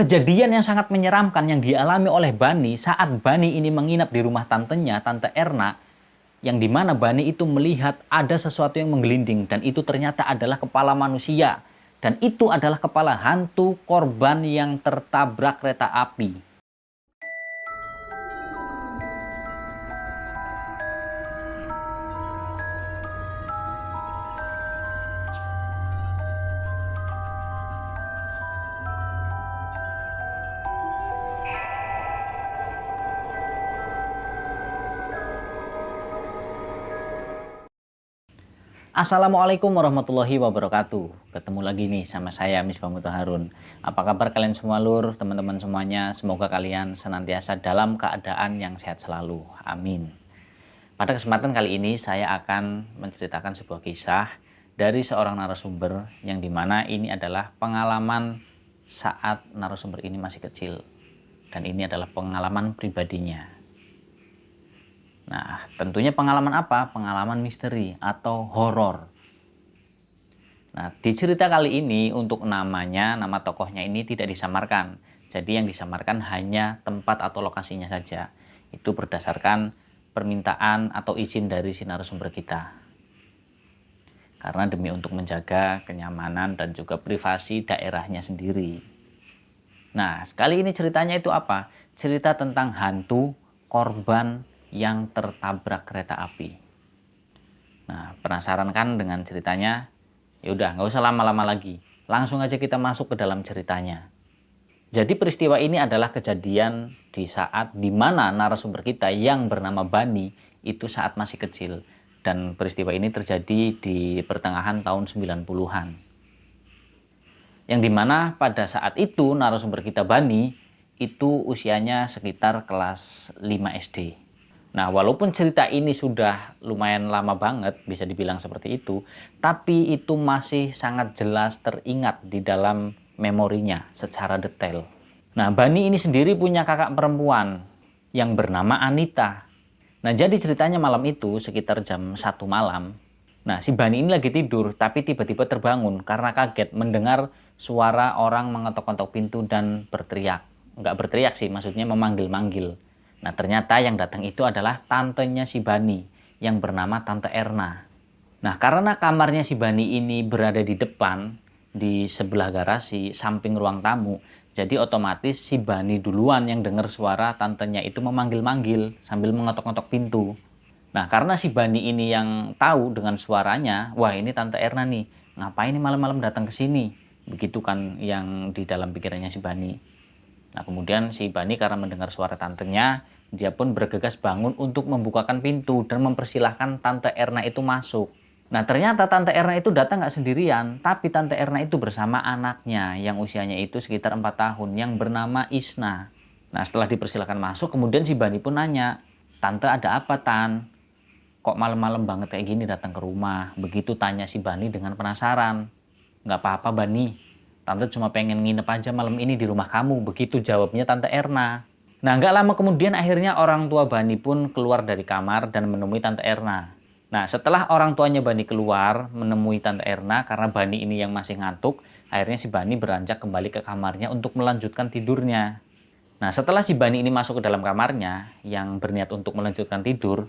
Kejadian yang sangat menyeramkan yang dialami oleh Bani saat Bani ini menginap di rumah tantenya, Tante Erna, yang dimana Bani itu melihat ada sesuatu yang menggelinding dan itu ternyata adalah kepala manusia. Dan itu adalah kepala hantu korban yang tertabrak kereta api. Assalamualaikum warahmatullahi wabarakatuh. Ketemu lagi nih sama saya Misbah Muthaharun. Apa kabar kalian semua lur, teman-teman semuanya? Semoga kalian senantiasa dalam keadaan yang sehat selalu. Amin. Pada kesempatan kali ini saya akan menceritakan sebuah kisah dari seorang narasumber yang dimana ini adalah pengalaman saat narasumber ini masih kecil. Dan ini adalah pengalaman pribadinya. Nah, tentunya pengalaman apa? Pengalaman misteri atau horor. Nah, di cerita kali ini untuk namanya, nama tokohnya ini tidak disamarkan. Jadi yang disamarkan hanya tempat atau lokasinya saja. Itu berdasarkan permintaan atau izin dari si narasumber kita. Karena demi untuk menjaga kenyamanan dan juga privasi daerahnya sendiri. Nah, sekali ini ceritanya itu apa? Cerita tentang hantu korban yang tertabrak kereta api. Nah, penasaran kan dengan ceritanya? Ya udah, nggak usah lama-lama lagi. Langsung aja kita masuk ke dalam ceritanya. Jadi peristiwa ini adalah kejadian di saat dimana narasumber kita yang bernama Bani itu saat masih kecil. Dan peristiwa ini terjadi di pertengahan tahun 90-an. Yang dimana pada saat itu narasumber kita Bani itu usianya sekitar kelas 5 SD. Nah, walaupun cerita ini sudah lumayan lama banget, bisa dibilang seperti itu, tapi itu masih sangat jelas teringat di dalam memorinya secara detail. Nah, Bani ini sendiri punya kakak perempuan yang bernama Anita. Nah, jadi ceritanya malam itu sekitar jam 1 malam. Nah, si Bani ini lagi tidur, tapi tiba-tiba terbangun karena kaget mendengar suara orang mengetok-ketok pintu dan berteriak. Nggak berteriak sih, maksudnya memanggil-manggil. Nah, ternyata yang datang itu adalah tantenya si Bani yang bernama Tante Erna. Nah, karena kamarnya si Bani ini berada di depan, di sebelah garasi, samping ruang tamu, jadi otomatis si Bani duluan yang dengar suara tantenya itu memanggil-manggil sambil mengetok-ngetok pintu. Nah, karena si Bani ini yang tahu dengan suaranya, wah ini Tante Erna nih, ngapain nih malam-malam datang ke sini? Begitu kan yang di dalam pikirannya si Bani. Nah, kemudian si Bani karena mendengar suara tantenya, dia pun bergegas bangun untuk membukakan pintu dan mempersilahkan Tante Erna itu masuk. Nah, ternyata Tante Erna itu datang nggak sendirian, tapi Tante Erna itu bersama anaknya yang usianya itu sekitar 4 tahun yang bernama Isna. Nah, setelah dipersilahkan masuk, kemudian si Bani pun nanya, "Tante ada apa, Tan? Kok malam-malam banget kayak gini datang ke rumah?" Begitu tanya si Bani dengan penasaran. "Nggak apa-apa, Bani. Tante cuma pengen nginep aja malam ini di rumah kamu." Begitu jawabnya Tante Erna. Nah, nggak lama kemudian akhirnya orang tua Bani pun keluar dari kamar dan menemui Tante Erna. Nah, setelah orang tuanya Bani keluar menemui Tante Erna karena Bani ini yang masih ngantuk, akhirnya si Bani beranjak kembali ke kamarnya untuk melanjutkan tidurnya. Nah, setelah si Bani ini masuk ke dalam kamarnya yang berniat untuk melanjutkan tidur,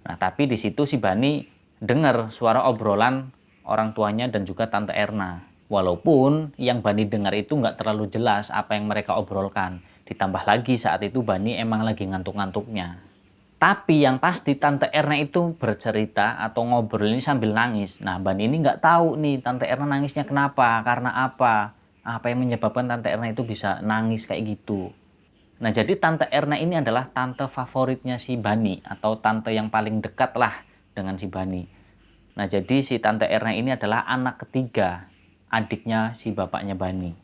nah tapi di situ si Bani dengar suara obrolan orang tuanya dan juga Tante Erna. Walaupun yang Bani dengar itu nggak terlalu jelas apa yang mereka obrolkan. Ditambah lagi saat itu Bani emang lagi ngantuk-ngantuknya. Tapi yang pasti Tante Erna itu bercerita atau ngobrol ini sambil nangis. Nah, Bani ini nggak tahu nih Tante Erna nangisnya kenapa, karena apa. Apa yang menyebabkan Tante Erna itu bisa nangis kayak gitu. Nah, jadi Tante Erna ini adalah tante favoritnya si Bani atau tante yang paling dekat lah dengan si Bani. Nah, jadi si Tante Erna ini adalah anak ketiga adiknya si bapaknya Bani.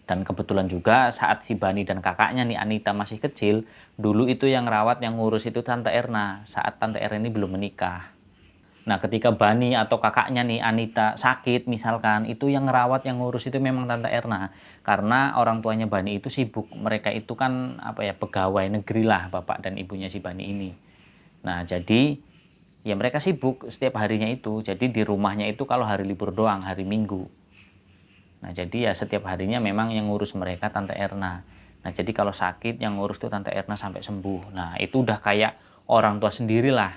Dan kebetulan juga saat si Bani dan kakaknya nih Anita masih kecil, dulu itu yang rawat yang ngurus itu Tante Erna saat Tante Erna ini belum menikah. Nah, ketika Bani atau kakaknya nih Anita sakit misalkan, itu yang ngerawat yang ngurus itu memang Tante Erna. Karena orang tuanya Bani itu sibuk. Mereka itu kan apa ya, pegawai negeri lah bapak dan ibunya si Bani ini. Nah, jadi ya mereka sibuk setiap harinya itu. Jadi di rumahnya itu kalau hari libur doang, hari Minggu. Nah, jadi ya setiap harinya memang yang ngurus mereka Tante Erna. Nah, jadi kalau sakit yang ngurus tuh Tante Erna sampai sembuh. Nah, itu udah kayak orang tua sendiri lah.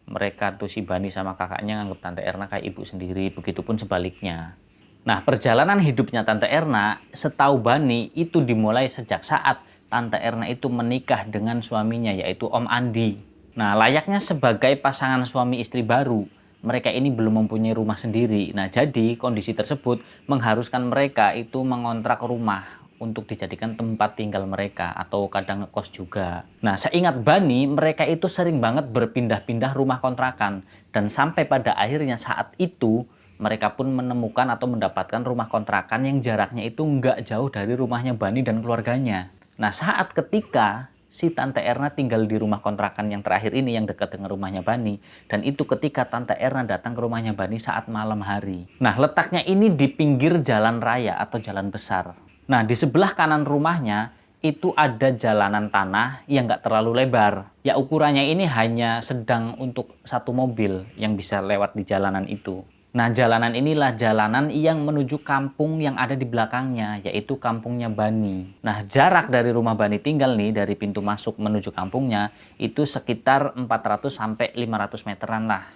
Mereka tuh si Bani sama kakaknya nganggap Tante Erna kayak ibu sendiri, begitupun sebaliknya. Nah, perjalanan hidupnya Tante Erna, setahu Bani, itu dimulai sejak saat Tante Erna itu menikah dengan suaminya, yaitu Om Andi. Nah, layaknya sebagai pasangan suami istri baru, mereka ini belum mempunyai rumah sendiri. Nah, jadi kondisi tersebut mengharuskan mereka itu mengontrak rumah untuk dijadikan tempat tinggal mereka atau kadang ngekos juga. Nah, seingat Bani, mereka itu sering banget berpindah-pindah rumah kontrakan dan sampai pada akhirnya saat itu mereka pun menemukan atau mendapatkan rumah kontrakan yang jaraknya itu nggak jauh dari rumahnya Bani dan keluarganya. Nah, saat ketika si Tante Erna tinggal di rumah kontrakan yang terakhir ini yang dekat dengan rumahnya Bani, dan itu ketika Tante Erna datang ke rumahnya Bani saat malam hari. Nah, letaknya ini di pinggir jalan raya atau jalan besar. Nah, di sebelah kanan rumahnya itu ada jalanan tanah yang nggak terlalu lebar. Ya, ukurannya ini hanya sedang untuk satu mobil yang bisa lewat di jalanan itu. Nah, jalanan inilah jalanan yang menuju kampung yang ada di belakangnya, yaitu kampungnya Bani. Nah, jarak dari rumah Bani tinggal nih, dari pintu masuk menuju kampungnya, itu sekitar 400 sampai 500 meteran lah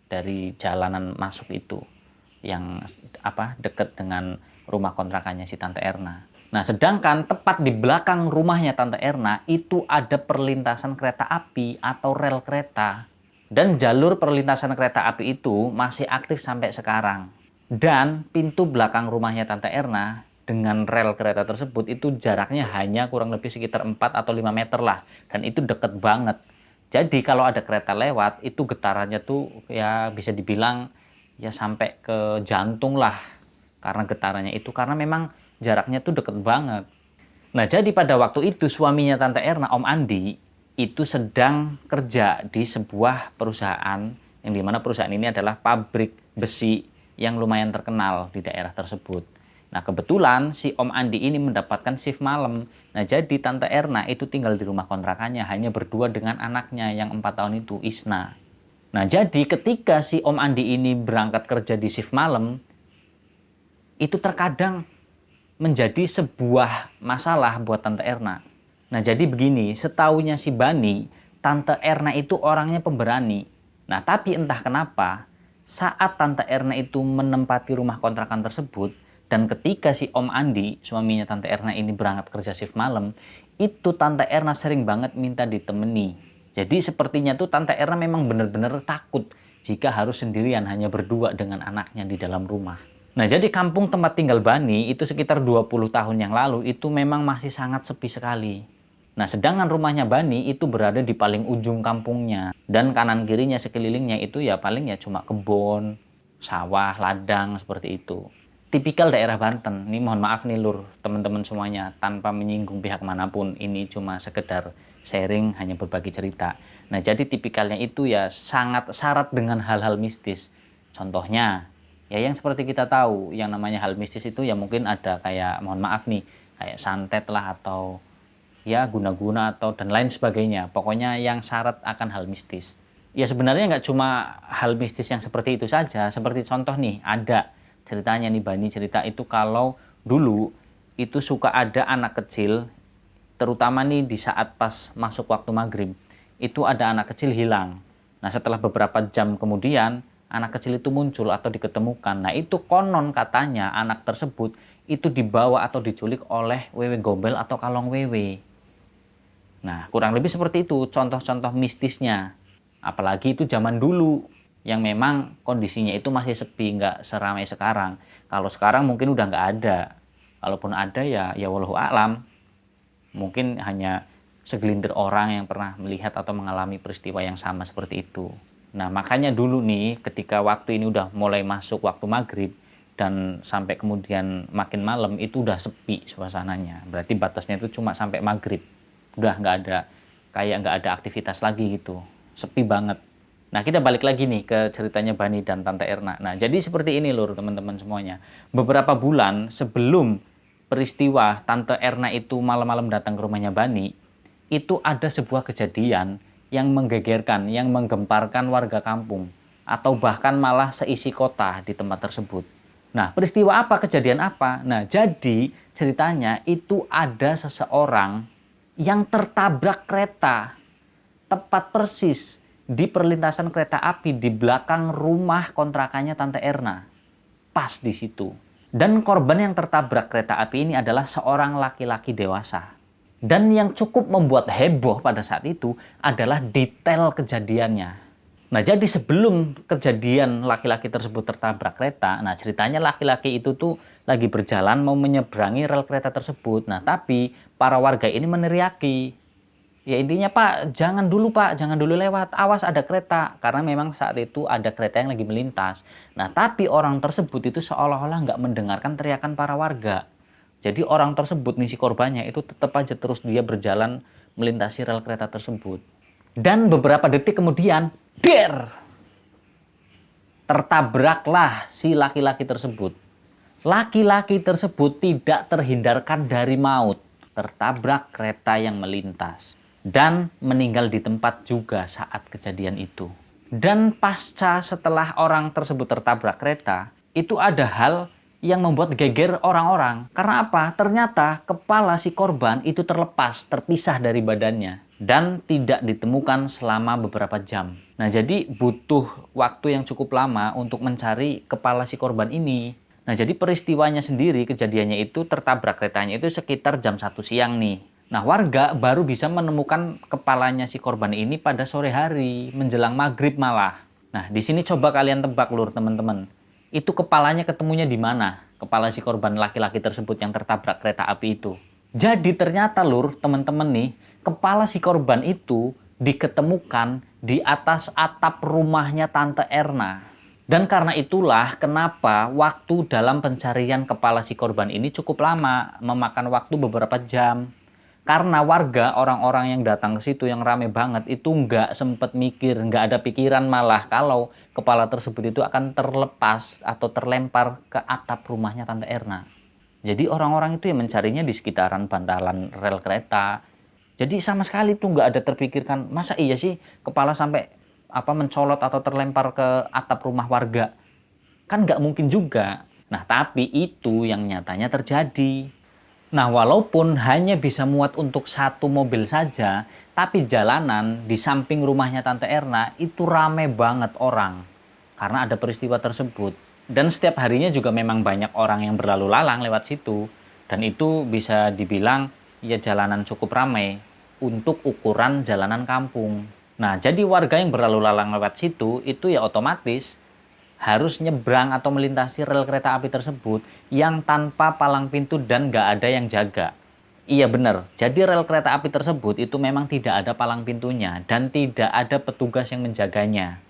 dari jalanan masuk itu. Yang dekat dengan rumah kontrakannya si Tante Erna. Nah, sedangkan tepat di belakang rumahnya Tante Erna, itu ada perlintasan kereta api atau rel kereta. Dan jalur perlintasan kereta api itu masih aktif sampai sekarang. Dan pintu belakang rumahnya Tante Erna dengan rel kereta tersebut itu jaraknya hanya kurang lebih sekitar 4 atau 5 meter lah. Dan itu deket banget. Jadi kalau ada kereta lewat itu getarannya tuh ya bisa dibilang ya sampai ke jantung lah. Karena getarannya itu karena memang jaraknya tuh deket banget. Nah, jadi pada waktu itu suaminya Tante Erna, Om Andi, itu sedang kerja di sebuah perusahaan yang dimana perusahaan ini adalah pabrik besi yang lumayan terkenal di daerah tersebut. Nah, kebetulan si Om Andi ini mendapatkan shift malam. Nah, jadi Tante Erna itu tinggal di rumah kontrakannya hanya berdua dengan anaknya yang 4 tahun itu, Isna. Nah, jadi ketika si Om Andi ini berangkat kerja di shift malam, itu terkadang menjadi sebuah masalah buat Tante Erna. Nah, jadi begini, setaunya si Bani, Tante Erna itu orangnya pemberani. Nah, tapi entah kenapa, saat Tante Erna itu menempati rumah kontrakan tersebut, dan ketika si Om Andi, suaminya Tante Erna ini berangkat kerja shift malam, itu Tante Erna sering banget minta ditemani. Jadi sepertinya tuh Tante Erna memang benar-benar takut jika harus sendirian hanya berdua dengan anaknya di dalam rumah. Nah, jadi kampung tempat tinggal Bani itu sekitar 20 tahun yang lalu itu memang masih sangat sepi sekali. Nah, sedangkan rumahnya Bani itu berada di paling ujung kampungnya. Dan kanan kirinya sekelilingnya itu ya paling ya cuma kebun, sawah, ladang, seperti itu. Tipikal daerah Banten. Ini mohon maaf nih lur, teman-teman semuanya. Tanpa menyinggung pihak manapun, ini cuma sekedar sharing, hanya berbagi cerita. Nah, jadi tipikalnya itu ya sangat syarat dengan hal-hal mistis. Contohnya, ya yang seperti kita tahu, yang namanya hal mistis itu ya mungkin ada kayak, mohon maaf nih, kayak santet lah atau ya guna-guna atau dan lain sebagainya. Pokoknya yang syarat akan hal mistis. Ya sebenarnya nggak cuma hal mistis yang seperti itu saja. Seperti contoh nih, ada ceritanya nih Bani cerita itu kalau dulu itu suka ada anak kecil, terutama nih di saat pas masuk waktu maghrib, itu ada anak kecil hilang. Nah, setelah beberapa jam kemudian, anak kecil itu muncul atau diketemukan. Nah, itu konon katanya anak tersebut itu dibawa atau diculik oleh wewe gombel atau kalong wewe. Nah, kurang lebih seperti itu contoh-contoh mistisnya. Apalagi itu zaman dulu yang memang kondisinya itu masih sepi, nggak seramai sekarang. Kalau sekarang mungkin udah nggak ada. Kalaupun ada ya wallahu a'lam. Mungkin hanya segelintir orang yang pernah melihat atau mengalami peristiwa yang sama seperti itu. Nah, makanya dulu nih ketika waktu ini udah mulai masuk waktu maghrib dan sampai kemudian makin malam itu udah sepi suasananya. Berarti batasnya itu cuma sampai maghrib. Udah nggak ada aktivitas lagi gitu, sepi banget. Nah, kita balik lagi nih ke ceritanya Bani dan Tante Erna. Nah, jadi seperti ini lur teman-teman semuanya. Beberapa bulan sebelum peristiwa Tante Erna itu malam-malam datang ke rumahnya Bani, itu ada sebuah kejadian yang menggegerkan, yang menggemparkan warga kampung, atau bahkan malah seisi kota di tempat tersebut. Nah, peristiwa apa, kejadian apa? Nah, jadi ceritanya itu ada seseorang yang tertabrak kereta tepat persis di perlintasan kereta api di belakang rumah kontrakannya Tante Erna. Pas di situ. Dan korban yang tertabrak kereta api ini adalah seorang laki-laki dewasa. Dan yang cukup membuat heboh pada saat itu adalah detail kejadiannya. Nah, jadi sebelum kejadian laki-laki tersebut tertabrak kereta, nah ceritanya laki-laki itu tuh lagi berjalan mau menyeberangi rel kereta tersebut. Nah, tapi para warga ini meneriaki. Ya intinya, Pak, jangan dulu Pak, jangan dulu lewat, awas ada kereta. Karena memang saat itu ada kereta yang lagi melintas. Nah, tapi orang tersebut itu seolah-olah nggak mendengarkan teriakan para warga. Jadi orang tersebut, nih si korbannya, itu tetap aja terus dia berjalan melintasi rel kereta tersebut. Dan beberapa detik kemudian, tertabraklah si laki-laki tersebut. Laki-laki tersebut tidak terhindarkan dari maut, tertabrak kereta yang melintas. Dan meninggal di tempat juga saat kejadian itu. Dan pasca setelah orang tersebut tertabrak kereta, itu ada hal yang membuat geger orang-orang. Karena apa? Ternyata kepala si korban itu terlepas, terpisah dari badannya. Dan tidak ditemukan selama beberapa jam. Nah, jadi butuh waktu yang cukup lama untuk mencari kepala si korban ini. Nah, jadi peristiwanya sendiri, kejadiannya itu tertabrak keretanya itu sekitar jam 1 siang nih. Nah, warga baru bisa menemukan kepalanya si korban ini pada sore hari, menjelang maghrib malah. Nah, di sini coba kalian tebak lur teman-teman. Itu kepalanya ketemunya di mana? Kepala si korban laki-laki tersebut yang tertabrak kereta api itu. Jadi ternyata lur teman-teman nih, kepala si korban itu diketemukan di atas atap rumahnya Tante Erna. Dan karena itulah kenapa waktu dalam pencarian kepala si korban ini cukup lama, memakan waktu beberapa jam. Karena warga, orang-orang yang datang ke situ yang rame banget itu nggak sempet mikir, nggak ada pikiran malah kalau kepala tersebut itu akan terlepas atau terlempar ke atap rumahnya Tante Erna. Jadi orang-orang itu yang mencarinya di sekitaran bantalan rel kereta. Jadi sama sekali tuh nggak ada terpikirkan, masa iya sih kepala sampai mencolot atau terlempar ke atap rumah warga. Kan nggak mungkin juga. Nah, tapi itu yang nyatanya terjadi. Nah, walaupun hanya bisa muat untuk satu mobil saja, tapi jalanan di samping rumahnya Tante Erna itu rame banget orang. Karena ada peristiwa tersebut. Dan setiap harinya juga memang banyak orang yang berlalu lalang lewat situ. Dan itu bisa dibilang ya jalanan cukup ramai untuk ukuran jalanan kampung. Nah, jadi warga yang berlalu lalang lewat situ itu ya otomatis harus nyebrang atau melintasi rel kereta api tersebut yang tanpa palang pintu dan nggak ada yang jaga. Iya benar, jadi rel kereta api tersebut itu memang tidak ada palang pintunya dan tidak ada petugas yang menjaganya.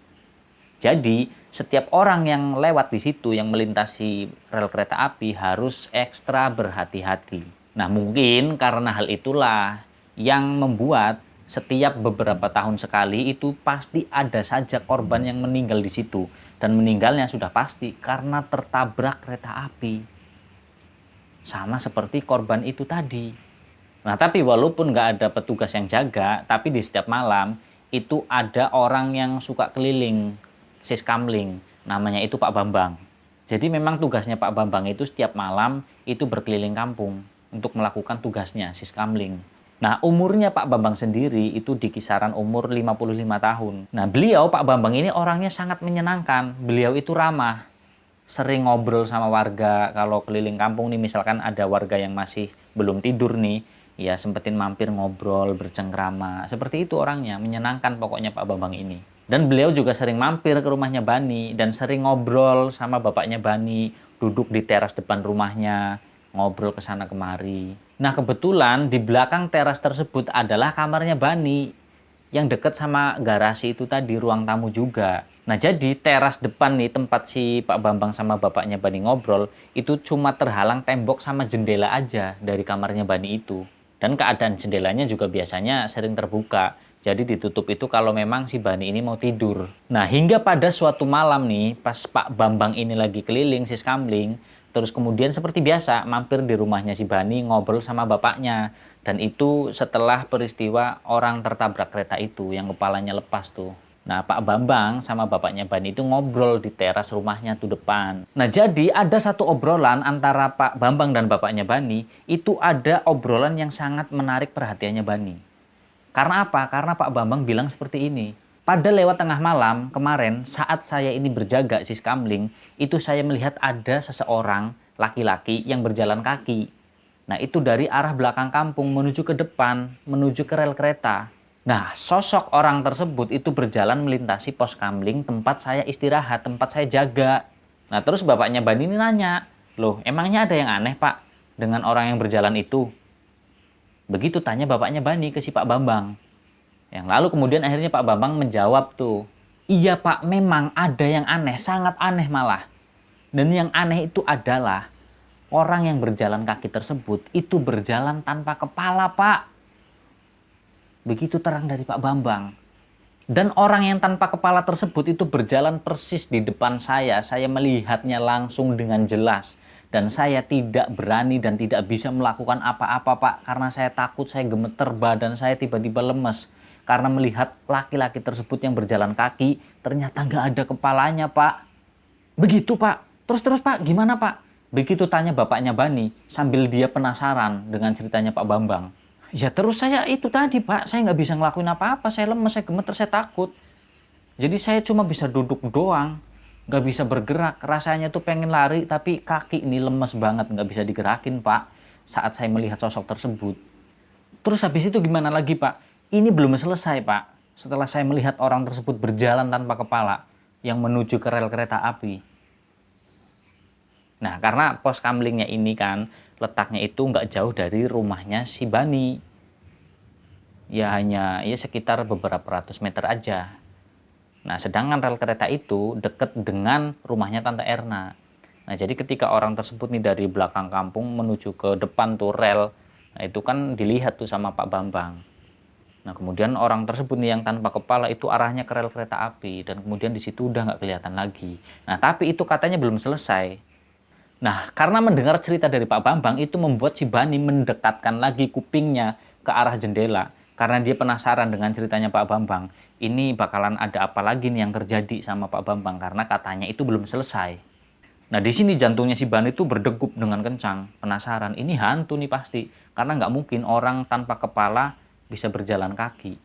Jadi, setiap orang yang lewat di situ yang melintasi rel kereta api harus ekstra berhati-hati. Nah, mungkin karena hal itulah yang membuat setiap beberapa tahun sekali itu pasti ada saja korban yang meninggal di situ. Dan meninggalnya sudah pasti karena tertabrak kereta api. Sama seperti korban itu tadi. Nah, tapi walaupun nggak ada petugas yang jaga, tapi di setiap malam itu ada orang yang suka keliling, siskamling, namanya itu Pak Bambang. Jadi memang tugasnya Pak Bambang itu setiap malam itu berkeliling kampung untuk melakukan tugasnya, siskamling. Nah, umurnya Pak Bambang sendiri itu di kisaran umur 55 tahun. Nah, beliau, Pak Bambang ini orangnya sangat menyenangkan. Beliau itu ramah. Sering ngobrol sama warga. Kalau keliling kampung nih, misalkan ada warga yang masih belum tidur nih, ya sempetin mampir ngobrol, bercengkrama. Seperti itu orangnya, menyenangkan pokoknya Pak Bambang ini. Dan beliau juga sering mampir ke rumahnya Bani dan sering ngobrol sama bapaknya Bani, duduk di teras depan rumahnya, ngobrol ke sana kemari. Nah, kebetulan di belakang teras tersebut adalah kamarnya Bani yang dekat sama garasi itu tadi, ruang tamu juga. Nah, jadi teras depan nih tempat si Pak Bambang sama bapaknya Bani ngobrol itu cuma terhalang tembok sama jendela aja dari kamarnya Bani itu. Dan keadaan jendelanya juga biasanya sering terbuka. Jadi ditutup itu kalau memang si Bani ini mau tidur. Nah, hingga pada suatu malam nih pas Pak Bambang ini lagi keliling siskamling, terus kemudian seperti biasa mampir di rumahnya si Bani ngobrol sama bapaknya. Dan itu setelah peristiwa orang tertabrak kereta itu yang kepalanya lepas tuh. Nah, Pak Bambang sama bapaknya Bani itu ngobrol di teras rumahnya tuh depan. Nah, jadi ada satu obrolan antara Pak Bambang dan bapaknya Bani, itu ada obrolan yang sangat menarik perhatiannya Bani. Karena apa? Karena Pak Bambang bilang seperti ini. Pada lewat tengah malam kemarin saat saya ini berjaga siskamling, itu saya melihat ada seseorang laki-laki yang berjalan kaki. Nah, itu dari arah belakang kampung menuju ke depan, menuju ke rel kereta. Nah, sosok orang tersebut itu berjalan melintasi pos kamling tempat saya istirahat, tempat saya jaga. Nah, terus bapaknya Bani ini nanya, "Loh, emangnya ada yang aneh, Pak, dengan orang yang berjalan itu?" Begitu tanya bapaknya Bani ke si Pak Bambang. Yang lalu kemudian akhirnya Pak Bambang menjawab tuh, "Iya Pak, memang ada yang aneh, sangat aneh malah. Dan yang aneh itu adalah orang yang berjalan kaki tersebut itu berjalan tanpa kepala, Pak." Begitu terang dari Pak Bambang. Dan orang yang tanpa kepala tersebut itu berjalan persis di depan saya. Saya melihatnya langsung dengan jelas. Dan saya tidak berani dan tidak bisa melakukan apa-apa, Pak. Karena saya takut, saya gemeter, badan saya tiba-tiba lemes. Karena melihat laki-laki tersebut yang berjalan kaki, ternyata nggak ada kepalanya, Pak. Begitu, Pak. Terus Pak, gimana, Pak? Begitu tanya bapaknya Bani, sambil dia penasaran dengan ceritanya Pak Bambang. Ya terus saya itu tadi, Pak, saya nggak bisa ngelakuin apa-apa, saya lemes, saya gemeter, saya takut. Jadi saya cuma bisa duduk doang, nggak bisa bergerak. Rasanya tuh pengen lari, tapi kaki ini lemes banget, nggak bisa digerakin, Pak, saat saya melihat sosok tersebut. Terus habis itu gimana lagi, Pak? Ini belum selesai, Pak. Setelah saya melihat orang tersebut berjalan tanpa kepala, yang menuju ke rel kereta api. Nah, karena pos kamlingnya ini kan, letaknya itu nggak jauh dari rumahnya si Bani. Ya hanya sekitar beberapa ratus meter aja. Nah, sedangkan rel kereta itu deket dengan rumahnya Tante Erna. Nah, jadi ketika orang tersebut nih dari belakang kampung menuju ke depan tuh rel, nah itu kan dilihat tuh sama Pak Bambang. Nah, kemudian orang tersebut nih yang tanpa kepala itu arahnya ke rel kereta api dan kemudian di situ udah nggak kelihatan lagi. Nah, tapi itu katanya belum selesai. Nah, karena mendengar cerita dari Pak Bambang itu membuat si Bani mendekatkan lagi kupingnya ke arah jendela. Karena dia penasaran dengan ceritanya Pak Bambang. Ini bakalan ada apa lagi nih yang terjadi sama Pak Bambang karena katanya itu belum selesai. Nah, di sini jantungnya si Bani itu berdegup dengan kencang. Penasaran, ini hantu nih pasti. Karena nggak mungkin orang tanpa kepala bisa berjalan kaki.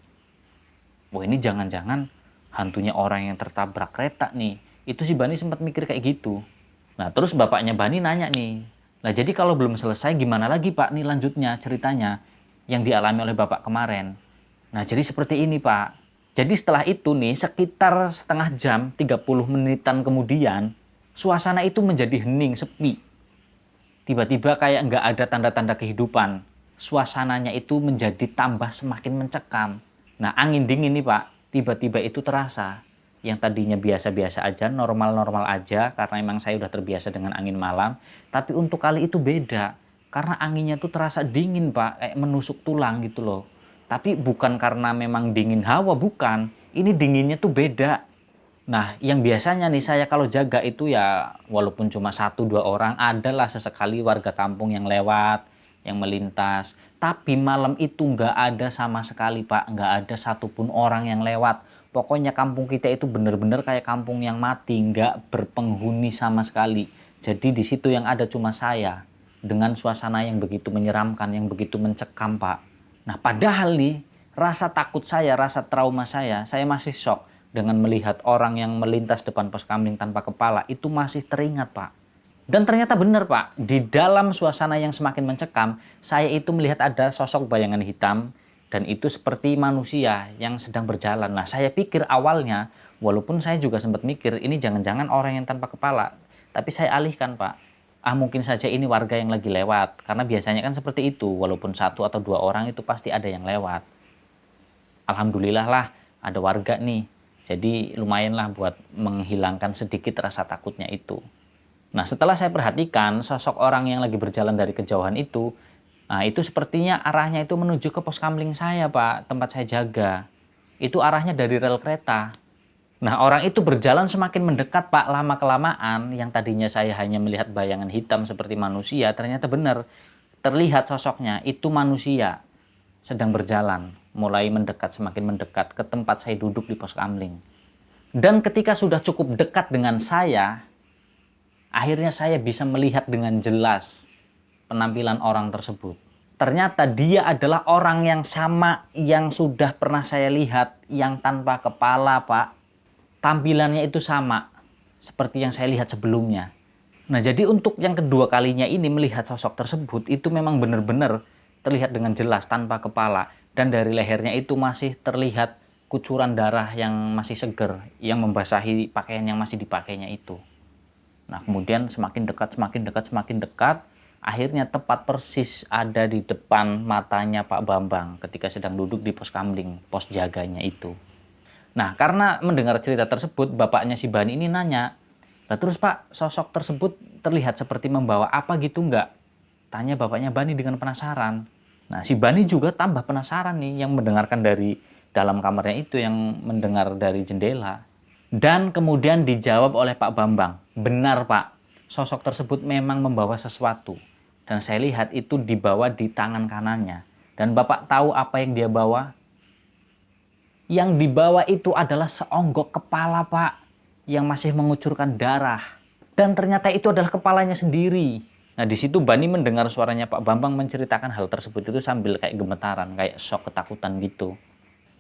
Wah, ini jangan-jangan hantunya orang yang tertabrak kereta nih. Itu si Bani sempat mikir kayak gitu. Nah, terus bapaknya Bani nanya nih, "Nah, jadi kalau belum selesai gimana lagi, Pak, nih lanjutnya ceritanya yang dialami oleh Bapak kemarin?" Nah, jadi seperti ini, Pak. Jadi setelah itu nih, sekitar setengah jam, 30 menitan kemudian, suasana itu menjadi hening, sepi. Tiba-tiba kayak nggak ada tanda-tanda kehidupan. Suasananya itu menjadi tambah semakin mencekam. Nah, angin dingin nih, Pak, tiba-tiba itu terasa. Yang tadinya biasa-biasa aja, normal-normal aja, karena emang saya udah terbiasa dengan angin malam. Tapi untuk kali itu beda, karena anginnya tuh terasa dingin, Pak, kayak menusuk tulang gitu loh. Tapi bukan karena memang dingin hawa, bukan. Ini dinginnya tuh beda. Nah, yang biasanya nih saya kalau jaga itu ya walaupun cuma 1-2 orang, adalah sesekali warga kampung yang lewat, yang melintas. Tapi malam itu nggak ada sama sekali, Pak. Nggak ada satupun orang yang lewat. Pokoknya kampung kita itu bener-bener kayak kampung yang mati, nggak berpenghuni sama sekali. Jadi di situ yang ada cuma saya, dengan suasana yang begitu menyeramkan, yang begitu mencekam, Pak. Nah, padahal nih, rasa takut saya, rasa trauma saya masih shock dengan melihat orang yang melintas depan pos kamling tanpa kepala, itu masih teringat, Pak. Dan ternyata benar, Pak, di dalam suasana yang semakin mencekam, saya itu melihat ada sosok bayangan hitam, dan itu seperti manusia yang sedang berjalan. Nah, saya pikir awalnya, walaupun saya juga sempat mikir, ini jangan-jangan orang yang tanpa kepala. Tapi saya alihkan, Pak. Mungkin saja ini warga yang lagi lewat. Karena biasanya kan seperti itu, walaupun 1 atau 2 orang itu pasti ada yang lewat. Alhamdulillah lah, ada warga nih. Jadi lumayanlah buat menghilangkan sedikit rasa takutnya itu. Nah, setelah saya perhatikan sosok orang yang lagi berjalan dari kejauhan itu, nah itu sepertinya arahnya itu menuju ke pos kamling saya, Pak, tempat saya jaga. Itu arahnya dari rel kereta. Nah, orang itu berjalan semakin mendekat, Pak, lama-kelamaan. Yang tadinya saya hanya melihat bayangan hitam seperti manusia, ternyata benar. Terlihat sosoknya, itu manusia sedang berjalan. Mulai mendekat, semakin mendekat ke tempat saya duduk di pos kamling. Dan ketika sudah cukup dekat dengan saya, akhirnya saya bisa melihat dengan jelas penampilan orang tersebut. Ternyata dia adalah orang yang sama yang sudah pernah saya lihat, yang tanpa kepala, Pak. Tampilannya itu sama seperti yang saya lihat sebelumnya. Nah, jadi untuk yang kedua kalinya ini melihat sosok tersebut itu memang benar-benar terlihat dengan jelas tanpa kepala, dan dari lehernya itu masih terlihat kucuran darah yang masih seger yang membasahi pakaian yang masih dipakainya itu. Nah, kemudian semakin dekat, semakin dekat, semakin dekat, akhirnya tepat persis ada di depan matanya Pak Bambang ketika sedang duduk di pos kamling, pos jaganya itu. Nah, karena mendengar cerita tersebut, bapaknya si Bani ini nanya, "Lah terus Pak, sosok tersebut terlihat seperti membawa apa gitu enggak?" Tanya bapaknya Bani dengan penasaran. Nah, si Bani juga tambah penasaran nih yang mendengarkan dari dalam kamarnya itu, yang mendengar dari jendela. Dan kemudian dijawab oleh Pak Bambang, "Benar Pak, sosok tersebut memang membawa sesuatu. Dan saya lihat itu dibawa di tangan kanannya. Dan Bapak tahu apa yang dia bawa? Yang dibawa itu adalah seonggok kepala Pak, yang masih mengucurkan darah. Dan ternyata itu adalah kepalanya sendiri." Nah, di situ Bani mendengar suaranya Pak Bambang menceritakan hal tersebut itu sambil kayak gemetaran, kayak shock, ketakutan gitu.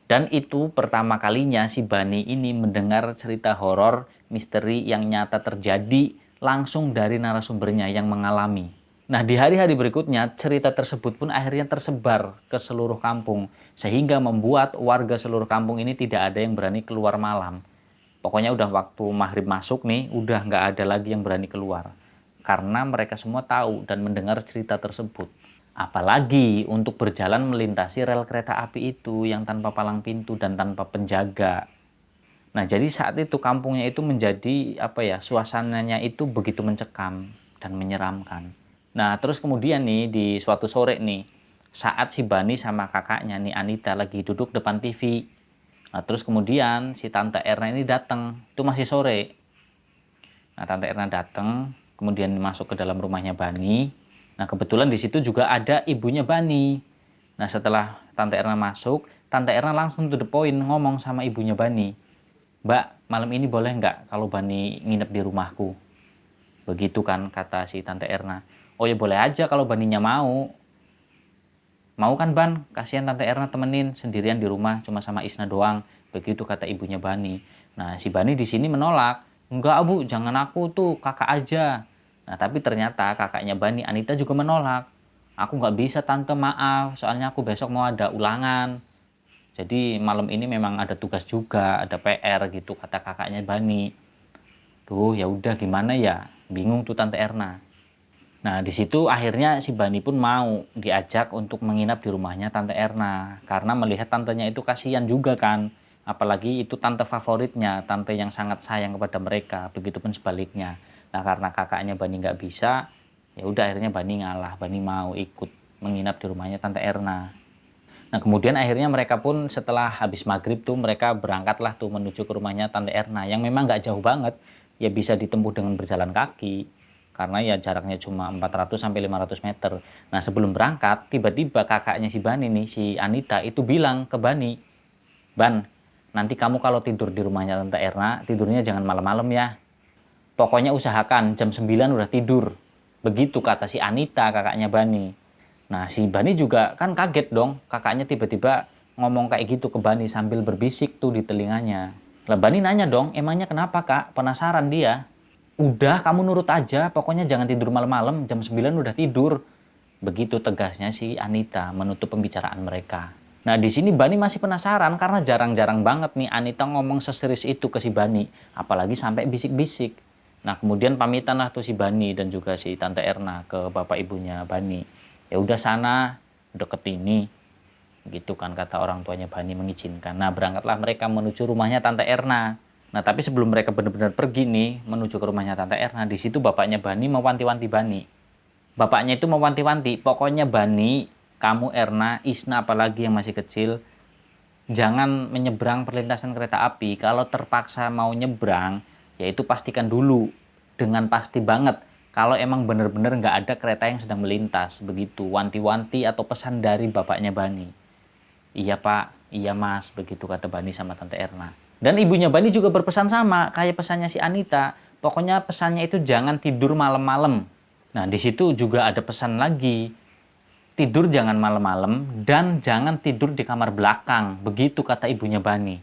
Dan itu pertama kalinya si Bani ini mendengar cerita horor misteri yang nyata terjadi langsung dari narasumbernya yang mengalami. Nah, di hari-hari berikutnya cerita tersebut pun akhirnya tersebar ke seluruh kampung, sehingga membuat warga seluruh kampung ini tidak ada yang berani keluar malam. Pokoknya udah waktu maghrib masuk nih, udah nggak ada lagi yang berani keluar. Karena mereka semua tahu dan mendengar cerita tersebut. Apalagi untuk berjalan melintasi rel kereta api itu yang tanpa palang pintu dan tanpa penjaga. Nah, jadi saat itu kampungnya itu menjadi suasananya itu begitu mencekam dan menyeramkan. Nah, terus kemudian nih di suatu sore nih, saat si Bani sama kakaknya nih Anita lagi duduk depan TV. Nah, terus kemudian si Tante Erna ini datang, itu masih sore. Nah, Tante Erna datang, kemudian masuk ke dalam rumahnya Bani. Nah, kebetulan di situ juga ada ibunya Bani. Nah, setelah Tante Erna masuk, Tante Erna langsung to the point ngomong sama ibunya Bani, "Mbak, malam ini boleh nggak kalau Bani nginep di rumahku?" Begitu kan kata si Tante Erna. "Oh ya boleh aja kalau Baninya mau." "Mau kan Ban? Kasihan Tante Erna temenin sendirian di rumah cuma sama Isna doang." Begitu kata ibunya Bani. Nah, si Bani di sini menolak. "Enggak Bu, jangan aku tuh, kakak aja." Nah, tapi ternyata kakaknya Bani, Anita, juga menolak. "Aku nggak bisa Tante, maaf, soalnya aku besok mau ada ulangan. Jadi malam ini memang ada tugas juga, ada PR," gitu kata kakaknya Bani. Duh, ya udah gimana ya? Bingung tuh Tante Erna. Nah, di situ akhirnya si Bani pun mau diajak untuk menginap di rumahnya Tante Erna. Karena melihat tantenya itu kasihan juga kan. Apalagi itu tante favoritnya, tante yang sangat sayang kepada mereka. Begitupun sebaliknya. Nah, karena kakaknya Bani nggak bisa, ya udah akhirnya Bani ngalah. Bani mau ikut menginap di rumahnya Tante Erna. Nah, kemudian akhirnya mereka pun setelah habis maghrib tuh mereka berangkatlah tuh menuju ke rumahnya Tante Erna. Yang memang nggak jauh banget, ya bisa ditempuh dengan berjalan kaki. Karena ya jaraknya cuma 400 sampai 500 meter. Nah, sebelum berangkat, tiba-tiba kakaknya si Bani nih, si Anita itu bilang ke Bani, "Ban, nanti kamu kalau tidur di rumahnya Tante Erna, tidurnya jangan malam-malam ya. Pokoknya usahakan jam 9 udah tidur." Begitu kata si Anita, kakaknya Bani. Nah, si Bani juga kan kaget dong, kakaknya tiba-tiba ngomong kayak gitu ke Bani sambil berbisik tuh di telinganya. Lah Bani nanya dong, "Emangnya kenapa Kak?" Penasaran dia. "Udah, kamu nurut aja, pokoknya jangan tidur malam-malam, jam 9 udah tidur." Begitu tegasnya si Anita menutup pembicaraan mereka. Nah, di sini Bani masih penasaran karena jarang-jarang banget nih Anita ngomong seserius itu ke si Bani, apalagi sampai bisik-bisik. Nah, kemudian pamitan lah tuh si Bani dan juga si Tante Erna ke bapak ibunya Bani. "Ya udah sana, deket ini." Gitu kan kata orang tuanya Bani mengizinkan. Nah, berangkatlah mereka menuju rumahnya Tante Erna. Nah, tapi sebelum mereka benar-benar pergi nih menuju ke rumahnya Tante Erna, di situ bapaknya Bani mewanti-wanti Bani. Bapaknya itu mewanti-wanti, "Pokoknya Bani, kamu, Erna, Isna apalagi yang masih kecil, jangan menyeberang perlintasan kereta api. Kalau terpaksa mau nyebrang, yaitu pastikan dulu dengan pasti banget kalau emang benar-benar nggak ada kereta yang sedang melintas." Begitu wanti-wanti atau pesan dari bapaknya Bani. "Iya Pak, iya Mas," begitu kata Bani sama Tante Erna. Dan ibunya Bani juga berpesan sama, kayak pesannya si Anita. Pokoknya pesannya itu jangan tidur malam-malam. Nah, di situ juga ada pesan lagi. Tidur jangan malam-malam dan jangan tidur di kamar belakang. Begitu kata ibunya Bani.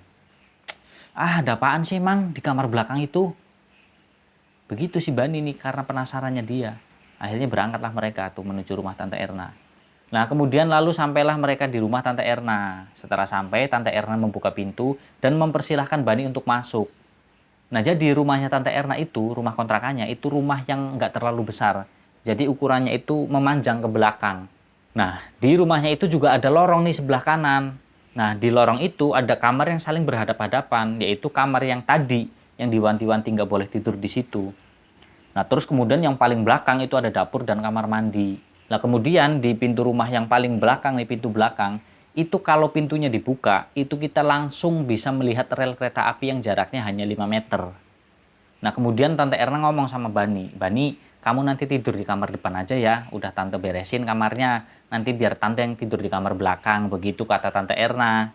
Ah, ada apaan sih, Mang, di kamar belakang itu? Begitu si Bani nih, karena penasarannya dia. Akhirnya berangkatlah mereka tuh menuju rumah Tante Erna. Nah, kemudian lalu sampailah mereka di rumah Tante Erna. Setelah sampai, Tante Erna membuka pintu dan mempersilahkan Bani untuk masuk. Nah, jadi rumahnya Tante Erna itu, rumah kontrakannya, itu rumah yang nggak terlalu besar. Jadi ukurannya itu memanjang ke belakang. Nah, di rumahnya itu juga ada lorong nih sebelah kanan. Nah, di lorong itu ada kamar yang saling berhadap-hadapan, yaitu kamar yang tadi, yang diwanti-wanti nggak boleh tidur di situ. Nah, terus kemudian yang paling belakang itu ada dapur dan kamar mandi. Nah, kemudian di pintu rumah yang paling belakang, nih pintu belakang, itu kalau pintunya dibuka, itu kita langsung bisa melihat rel kereta api yang jaraknya hanya 5 meter. Nah, kemudian Tante Erna ngomong sama Bani, Bani, kamu nanti tidur di kamar depan aja ya, udah Tante beresin kamarnya, nanti biar Tante yang tidur di kamar belakang, begitu kata Tante Erna.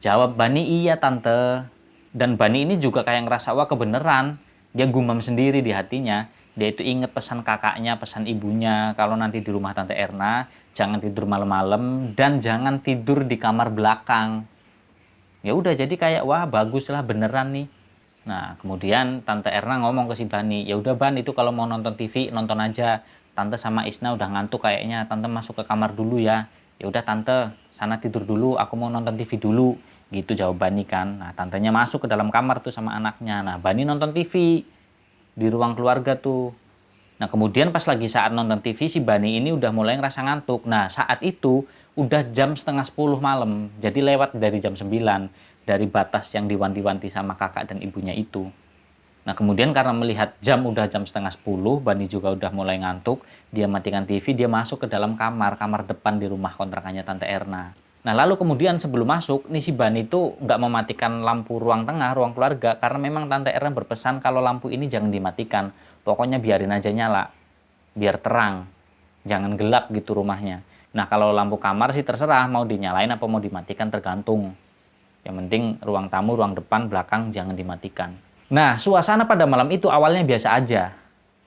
Jawab Bani, iya Tante. Dan Bani ini juga kayak ngerasa, wah kebeneran. Dia gumam sendiri di hatinya. Dia itu inget pesan kakaknya, pesan ibunya, kalau nanti di rumah Tante Erna, jangan tidur malam-malam dan jangan tidur di kamar belakang. Ya udah, jadi kayak wah bagus lah, beneran nih. Nah, kemudian Tante Erna ngomong ke si Bani, ya udah Ban, itu kalau mau nonton TV nonton aja. Tante sama Isna udah ngantuk kayaknya, Tante masuk ke kamar dulu ya. Ya udah Tante, sana tidur dulu, aku mau nonton TV dulu. Gitu jawab Bani kan. Nah, tantenya masuk ke dalam kamar tuh sama anaknya. Nah, Bani nonton TV di ruang keluarga tuh. Nah, kemudian pas lagi saat nonton TV, si Bani ini udah mulai ngerasa ngantuk. Nah, saat itu udah jam setengah 10 malam. Jadi lewat dari jam 9, dari batas yang diwanti-wanti sama kakak dan ibunya itu. Nah, kemudian karena melihat jam udah jam setengah 10, Bani juga udah mulai ngantuk. Dia matikan TV, dia masuk ke dalam kamar depan di rumah kontrakannya Tante Erna. Nah, lalu kemudian sebelum masuk, nih si Bani itu nggak mematikan lampu ruang tengah, ruang keluarga, karena memang Tante Erna berpesan kalau lampu ini jangan dimatikan. Pokoknya biarin aja nyala, biar terang, jangan gelap gitu rumahnya. Nah, kalau lampu kamar sih terserah, mau dinyalain apa mau dimatikan tergantung. Yang penting ruang tamu, ruang depan, belakang jangan dimatikan. Nah, suasana pada malam itu awalnya biasa aja.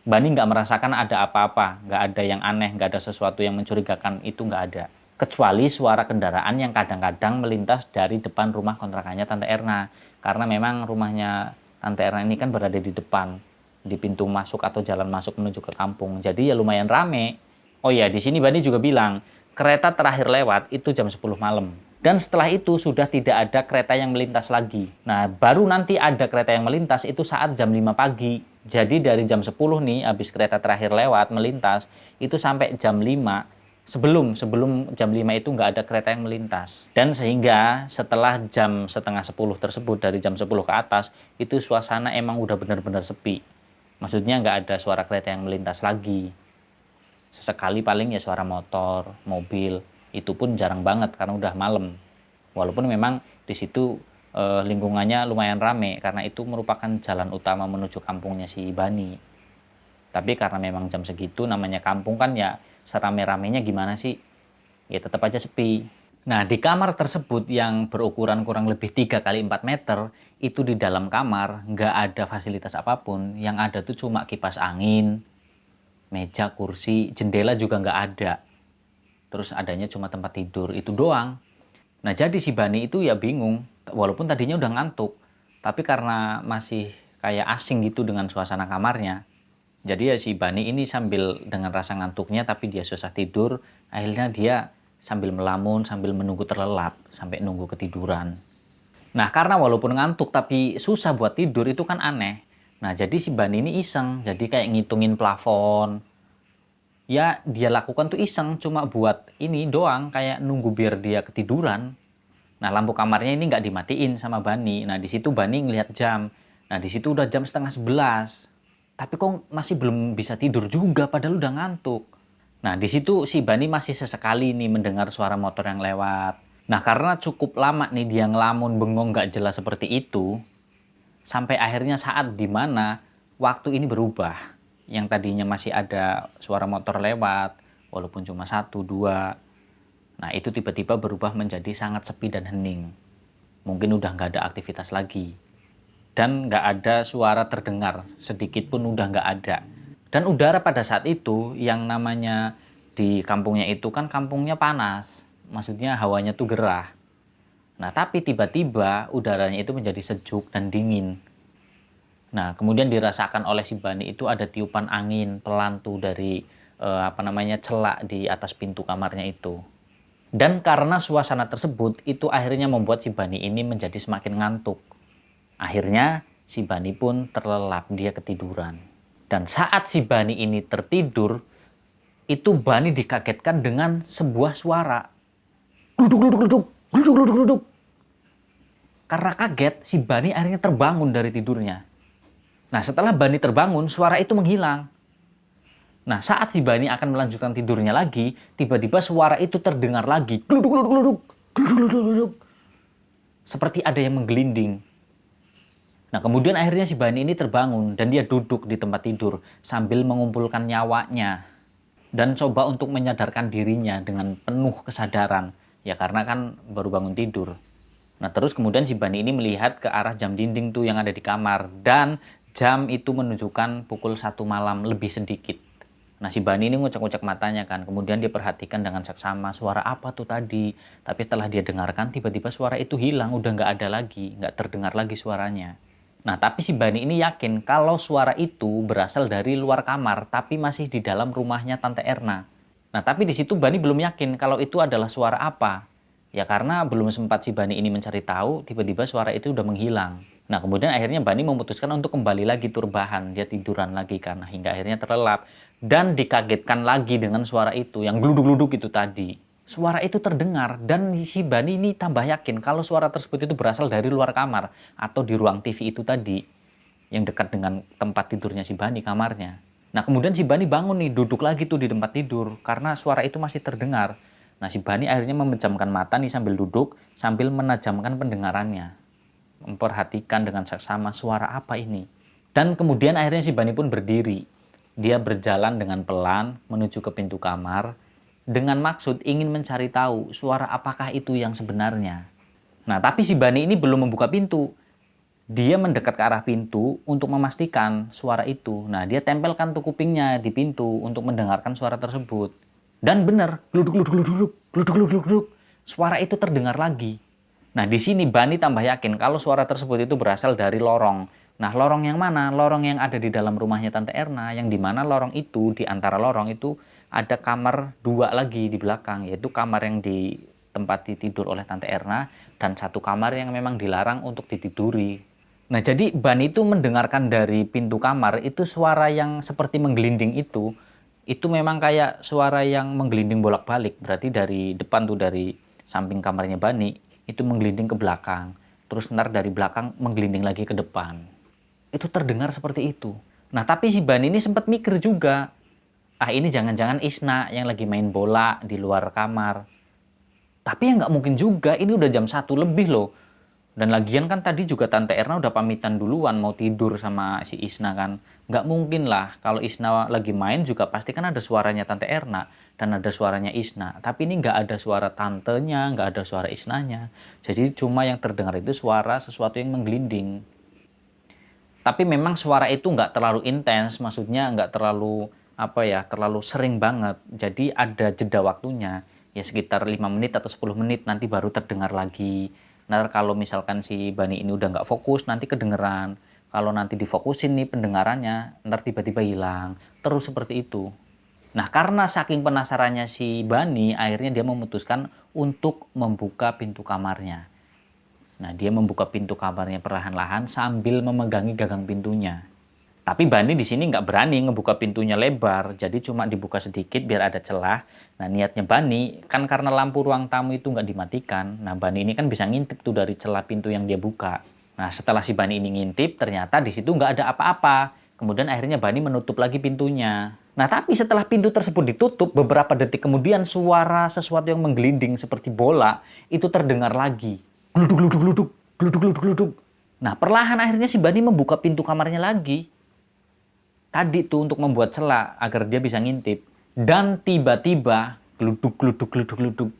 Bani nggak merasakan ada apa-apa, nggak ada yang aneh, nggak ada sesuatu yang mencurigakan, itu nggak ada. Kecuali suara kendaraan yang kadang-kadang melintas dari depan rumah kontrakannya Tante Erna. Karena memang rumahnya Tante Erna ini kan berada di depan, di pintu masuk atau jalan masuk menuju ke kampung. Jadi ya lumayan rame. Oh ya, di sini Bani juga bilang, kereta terakhir lewat itu jam 10 malam. Dan setelah itu sudah tidak ada kereta yang melintas lagi. Nah, baru nanti ada kereta yang melintas itu saat jam 5 pagi. Jadi dari jam 10 nih, habis kereta terakhir lewat melintas, itu sampai jam 5. Sebelum jam 5 itu nggak ada kereta yang melintas. Dan sehingga setelah jam setengah 10 tersebut, dari jam 10 ke atas, itu suasana emang udah benar-benar sepi. Maksudnya nggak ada suara kereta yang melintas lagi. Sesekali paling ya suara motor, mobil, itu pun jarang banget karena udah malam. Walaupun memang di situ lingkungannya lumayan rame karena itu merupakan jalan utama menuju kampungnya si Bani. Tapi karena memang jam segitu namanya kampung kan ya serame-ramenya gimana sih? Ya tetap aja sepi. Nah, di kamar tersebut yang berukuran kurang lebih 3 kali 4 meter, itu di dalam kamar nggak ada fasilitas apapun. Yang ada tuh cuma kipas angin, meja, kursi, jendela juga nggak ada. Terus adanya cuma tempat tidur, itu doang. Nah, jadi si Bani itu ya bingung, walaupun tadinya udah ngantuk, tapi karena masih kayak asing gitu dengan suasana kamarnya. Jadi ya si Bani ini sambil dengan rasa ngantuknya tapi dia susah tidur, akhirnya dia sambil melamun, sambil menunggu terlelap, sampai nunggu ketiduran. Nah, karena walaupun ngantuk tapi susah buat tidur itu kan aneh. Nah, jadi si Bani ini iseng, jadi kayak ngitungin plafon. Ya, dia lakukan tuh iseng, cuma buat ini doang, kayak nunggu biar dia ketiduran. Nah, lampu kamarnya ini nggak dimatiin sama Bani. Nah, di situ Bani ngelihat jam. Nah, di situ udah jam setengah 11. Tapi kok masih belum bisa tidur juga, padahal udah ngantuk. Nah, di situ si Bani masih sesekali nih mendengar suara motor yang lewat. Nah, karena cukup lama nih dia ngelamun bengong nggak jelas seperti itu, sampai akhirnya saat dimana waktu ini berubah. Yang tadinya masih ada suara motor lewat, walaupun cuma 1, 2. Nah, itu tiba-tiba berubah menjadi sangat sepi dan hening. Mungkin udah nggak ada aktivitas lagi. Dan nggak ada suara terdengar, sedikit pun udah nggak ada. Dan udara pada saat itu yang namanya di kampungnya itu kan kampungnya panas. Maksudnya hawanya tuh gerah. Nah, tapi tiba-tiba udaranya itu menjadi sejuk dan dingin. Nah, kemudian dirasakan oleh si Bani itu ada tiupan angin pelan tuh dari celak di atas pintu kamarnya itu. Dan karena suasana tersebut itu akhirnya membuat si Bani ini menjadi semakin ngantuk. Akhirnya si Bani pun terlelap, dia ketiduran. Dan saat si Bani ini tertidur, itu Bani dikagetkan dengan sebuah suara. Gluduk, gluduk, gluduk, gluduk, gluduk, gluduk. Karena kaget, si Bani akhirnya terbangun dari tidurnya. Nah, setelah Bani terbangun, suara itu menghilang. Nah, saat si Bani akan melanjutkan tidurnya lagi, tiba-tiba suara itu terdengar lagi. Gluduk, gluduk, gluduk, gluduk, gluduk, gluduk. Seperti ada yang menggelinding. Nah, kemudian akhirnya si Bani ini terbangun dan dia duduk di tempat tidur sambil mengumpulkan nyawanya dan coba untuk menyadarkan dirinya dengan penuh kesadaran. Ya, karena kan baru bangun tidur. Nah, terus kemudian si Bani ini melihat ke arah jam dinding tuh yang ada di kamar. Dan jam itu menunjukkan pukul 1 malam lebih sedikit. Nah, si Bani ini ngucek-ngucek matanya kan. Kemudian dia perhatikan dengan seksama, suara apa tuh tadi. Tapi setelah dia dengarkan, tiba-tiba suara itu hilang. Udah nggak ada lagi, nggak terdengar lagi suaranya. Nah, tapi si Bani ini yakin kalau suara itu berasal dari luar kamar. Tapi masih di dalam rumahnya Tante Erna. Nah, tapi di situ Bani belum yakin kalau itu adalah suara apa. Ya karena belum sempat si Bani ini mencari tahu, tiba-tiba suara itu udah menghilang. Nah, kemudian akhirnya Bani memutuskan untuk kembali lagi turbahan. Dia tiduran lagi karena hingga akhirnya terlelap. Dan dikagetkan lagi dengan suara itu, yang gluduk-gluduk itu tadi. Suara itu terdengar dan si Bani ini tambah yakin kalau suara tersebut itu berasal dari luar kamar. Atau di ruang TV itu tadi, yang dekat dengan tempat tidurnya si Bani, kamarnya. Nah, kemudian si Bani bangun nih, duduk lagi tuh di tempat tidur. Karena suara itu masih terdengar. Nah, si Bani akhirnya memejamkan mata nih sambil duduk, sambil menajamkan pendengarannya. Memperhatikan dengan seksama suara apa ini. Dan kemudian akhirnya si Bani pun berdiri. Dia berjalan dengan pelan menuju ke pintu kamar, dengan maksud ingin mencari tahu suara apakah itu yang sebenarnya. Nah, tapi si Bani ini belum membuka pintu. Dia mendekat ke arah pintu untuk memastikan suara itu. Nah, dia tempelkan tuh kupingnya di pintu untuk mendengarkan suara tersebut. Dan benar, gluduk, gluduk, gluduk, gluduk, gluduk, gluduk, gluduk. Suara itu terdengar lagi. Nah, di sini Bani tambah yakin kalau suara tersebut itu berasal dari lorong. Nah, lorong yang mana? Lorong yang ada di dalam rumahnya Tante Erna, yang dimana lorong itu, di antara lorong itu ada kamar 2 lagi di belakang, yaitu kamar yang ditempati tidur oleh Tante Erna, dan satu kamar yang memang dilarang untuk ditiduri. Nah, jadi Bani itu mendengarkan dari pintu kamar itu suara yang seperti menggelinding itu memang kayak suara yang menggelinding bolak-balik. Berarti dari depan tuh, dari samping kamarnya Bani, itu menggelinding ke belakang. Terus ntar dari belakang menggelinding lagi ke depan. Itu terdengar seperti itu. Nah, tapi si Bani ini sempat mikir juga. Ah, ini jangan-jangan Isna yang lagi main bola di luar kamar. Tapi ya nggak mungkin juga, ini udah jam 1 lebih loh. Dan lagian kan tadi juga Tante Erna udah pamitan duluan mau tidur sama si Isna kan. Nggak mungkin lah, kalau Isna lagi main juga pasti kan ada suaranya Tante Erna dan ada suaranya Isna. Tapi ini nggak ada suara tantenya, nggak ada suara Isnanya. Jadi cuma yang terdengar itu suara sesuatu yang menggelinding. Tapi memang suara itu nggak terlalu intens, maksudnya nggak terlalu terlalu sering banget. Jadi ada jeda waktunya, ya sekitar 5 menit atau 10 menit nanti baru terdengar lagi. Nah, kalau misalkan si Bani ini udah nggak fokus, nanti kedengeran. Kalau nanti difokusin nih pendengarannya, ntar tiba-tiba hilang. Terus seperti itu. Nah, karena saking penasarannya si Bani, akhirnya dia memutuskan untuk membuka pintu kamarnya. Nah, dia membuka pintu kamarnya perlahan-lahan sambil memegangi gagang pintunya. Tapi Bani di sini nggak berani ngebuka pintunya lebar, jadi cuma dibuka sedikit biar ada celah. Nah, niatnya Bani kan karena lampu ruang tamu itu nggak dimatikan. Nah, Bani ini kan bisa ngintip tuh dari celah pintu yang dia buka. Nah, setelah si Bani ini ngintip, ternyata di situ nggak ada apa-apa. Kemudian akhirnya Bani menutup lagi pintunya. Nah, tapi setelah pintu tersebut ditutup, beberapa detik kemudian suara sesuatu yang menggelinding seperti bola itu terdengar lagi. Gluduk, gluduk, gluduk, gluduk, gluduk, gluduk. Nah, perlahan akhirnya si Bani membuka pintu kamarnya lagi. Tadi tuh untuk membuat celah agar dia bisa ngintip. Dan tiba-tiba gluduk, gluduk, gluduk, gluduk.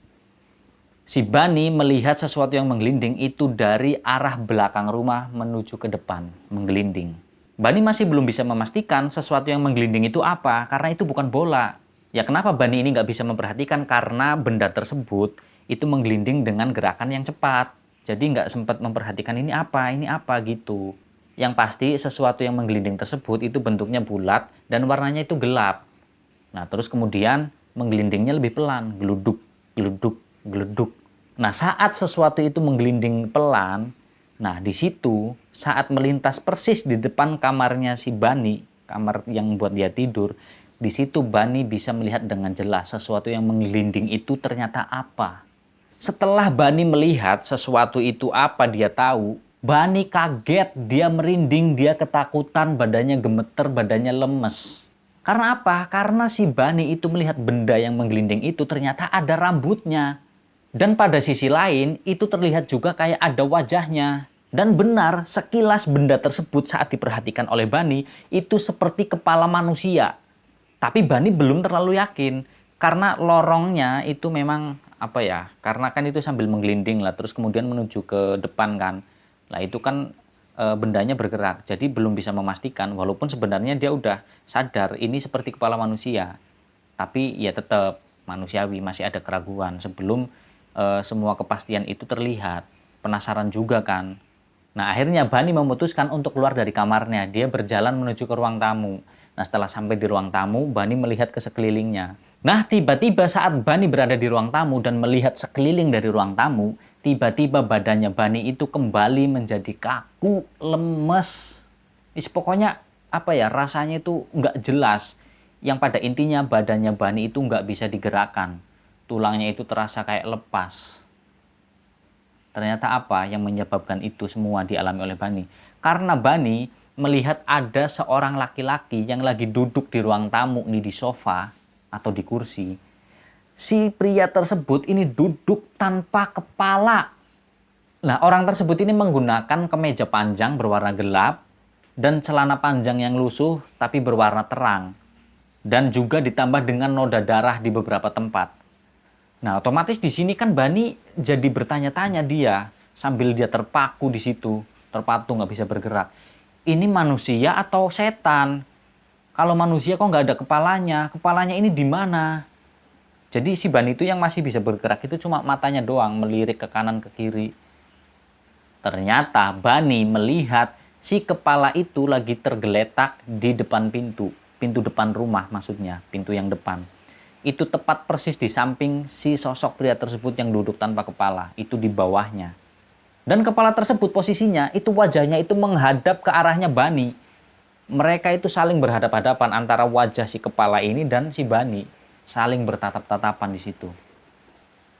Si Bani melihat sesuatu yang menggelinding itu dari arah belakang rumah menuju ke depan, menggelinding. Bani masih belum bisa memastikan sesuatu yang menggelinding itu apa, karena itu bukan bola. Ya kenapa Bani ini nggak bisa memperhatikan? Karena benda tersebut itu menggelinding dengan gerakan yang cepat. Jadi nggak sempat memperhatikan ini apa gitu. Yang pasti sesuatu yang menggelinding tersebut itu bentuknya bulat dan warnanya itu gelap. Nah terus kemudian menggelindingnya lebih pelan, geluduk, geluduk, geluduk. Nah, saat sesuatu itu menggelinding pelan, nah di situ saat melintas persis di depan kamarnya si Bani, kamar yang buat dia tidur, di situ Bani bisa melihat dengan jelas sesuatu yang menggelinding itu ternyata apa. Setelah Bani melihat sesuatu itu apa dia tahu, Bani kaget, dia merinding, dia ketakutan, badannya gemeter, badannya lemes. Karena apa? Karena si Bani itu melihat benda yang menggelinding itu ternyata ada rambutnya. Dan pada sisi lain, itu terlihat juga kayak ada wajahnya. Dan benar, sekilas benda tersebut saat diperhatikan oleh Bani, itu seperti kepala manusia. Tapi Bani belum terlalu yakin, karena lorongnya itu memang, apa ya, karena kan itu sambil menggelinding lah, terus kemudian menuju ke depan kan. Nah itu kan bendanya bergerak, jadi belum bisa memastikan, walaupun sebenarnya dia udah sadar, ini seperti kepala manusia. Tapi ya tetap manusiawi, masih ada keraguan sebelum semua kepastian itu terlihat. Penasaran juga kan. Nah akhirnya Bani memutuskan untuk keluar dari kamarnya. Dia berjalan menuju ke ruang tamu. Nah setelah sampai di ruang tamu, Bani melihat ke sekelilingnya. Nah tiba-tiba saat Bani berada di ruang tamu dan melihat sekeliling dari ruang tamu, tiba-tiba badannya Bani itu kembali menjadi kaku, lemes. Pokoknya apa ya, rasanya itu nggak jelas. Yang pada intinya badannya Bani itu nggak bisa digerakkan. Tulangnya itu terasa kayak lepas. Ternyata apa yang menyebabkan itu semua dialami oleh Bani? Karena Bani melihat ada seorang laki-laki yang lagi duduk di ruang tamu nih di sofa atau di kursi. Si pria tersebut ini duduk tanpa kepala. Nah, orang tersebut ini menggunakan kemeja panjang berwarna gelap dan celana panjang yang lusuh tapi berwarna terang. Dan juga ditambah dengan noda darah di beberapa tempat. Nah, otomatis di sini kan Bani jadi bertanya-tanya dia sambil dia terpaku di situ, terpatung nggak bisa bergerak. Ini manusia atau setan? Kalau manusia kok nggak ada kepalanya? Kepalanya ini di mana? Jadi si Bani itu yang masih bisa bergerak itu cuma matanya doang, melirik ke kanan ke kiri. Ternyata Bani melihat si kepala itu lagi tergeletak di depan pintu, pintu depan rumah maksudnya, pintu yang depan. Itu tepat persis di samping si sosok pria tersebut yang duduk tanpa kepala, itu di bawahnya. Dan kepala tersebut posisinya, itu wajahnya itu menghadap ke arahnya Bani. Mereka itu saling berhadap-hadapan antara wajah si kepala ini dan si Bani. Saling bertatap-tatapan di situ.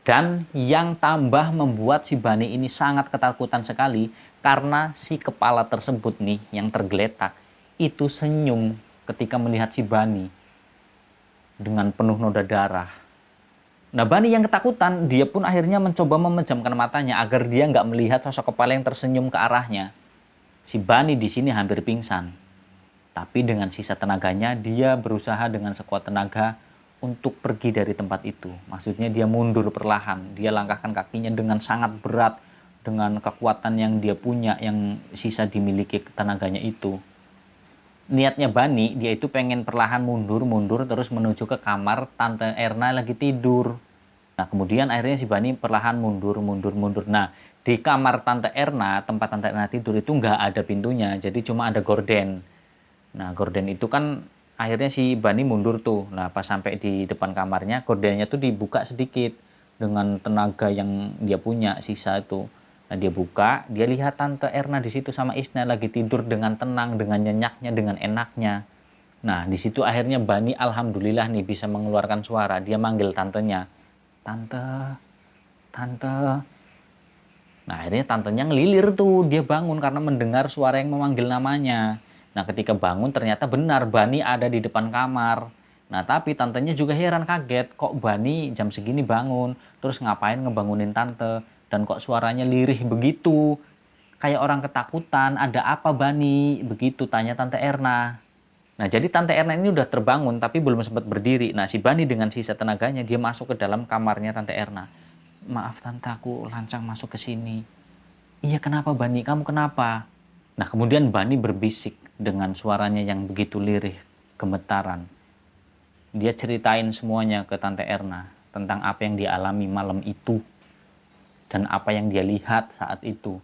Dan yang tambah membuat si Bani ini sangat ketakutan sekali, karena si kepala tersebut nih, yang tergeletak, itu senyum ketika melihat si Bani. Dengan penuh noda darah. Nah Bani yang ketakutan, dia pun akhirnya mencoba memejamkan matanya agar dia nggak melihat sosok kepala yang tersenyum ke arahnya. Si Bani di sini hampir pingsan. Tapi dengan sisa tenaganya, dia berusaha dengan sekuat tenaga untuk pergi dari tempat itu. Maksudnya dia mundur perlahan. Dia langkahkan kakinya dengan sangat berat, dengan kekuatan yang dia punya, yang sisa dimiliki tenaganya itu. Niatnya Bani, dia itu pengen perlahan mundur terus menuju ke kamar Tante Erna lagi tidur. Nah kemudian akhirnya si Bani perlahan mundur. Nah di kamar Tante Erna, tempat Tante Erna tidur itu nggak ada pintunya, jadi cuma ada gorden. Nah gorden itu kan akhirnya si Bani mundur tuh. Nah pas sampai di depan kamarnya, gordennya tuh dibuka sedikit dengan tenaga yang dia punya sisa itu. Nah dia buka, dia lihat Tante Erna di situ sama Isna lagi tidur dengan tenang, dengan nyenyaknya, dengan enaknya. Nah di situ akhirnya Bani alhamdulillah nih bisa mengeluarkan suara. Dia manggil tantenya, tante, tante. Nah akhirnya tantenya ngelilir tuh, dia bangun karena mendengar suara yang memanggil namanya. Nah ketika bangun ternyata benar Bani ada di depan kamar. Nah tapi tantenya juga heran, kaget, kok Bani jam segini bangun, terus ngapain ngebangunin tante. Dan kok suaranya lirih begitu, kayak orang ketakutan, ada apa Bani? Begitu tanya Tante Erna. Nah jadi Tante Erna ini udah terbangun tapi belum sempat berdiri. Nah si Bani dengan sisa tenaganya dia masuk ke dalam kamarnya Tante Erna. Maaf tante, aku lancang masuk ke sini. Iya kenapa Bani, kamu kenapa? Nah kemudian Bani berbisik dengan suaranya yang begitu lirih, gemetaran. Dia ceritain semuanya ke Tante Erna tentang apa yang dialami malam itu dan apa yang dia lihat saat itu.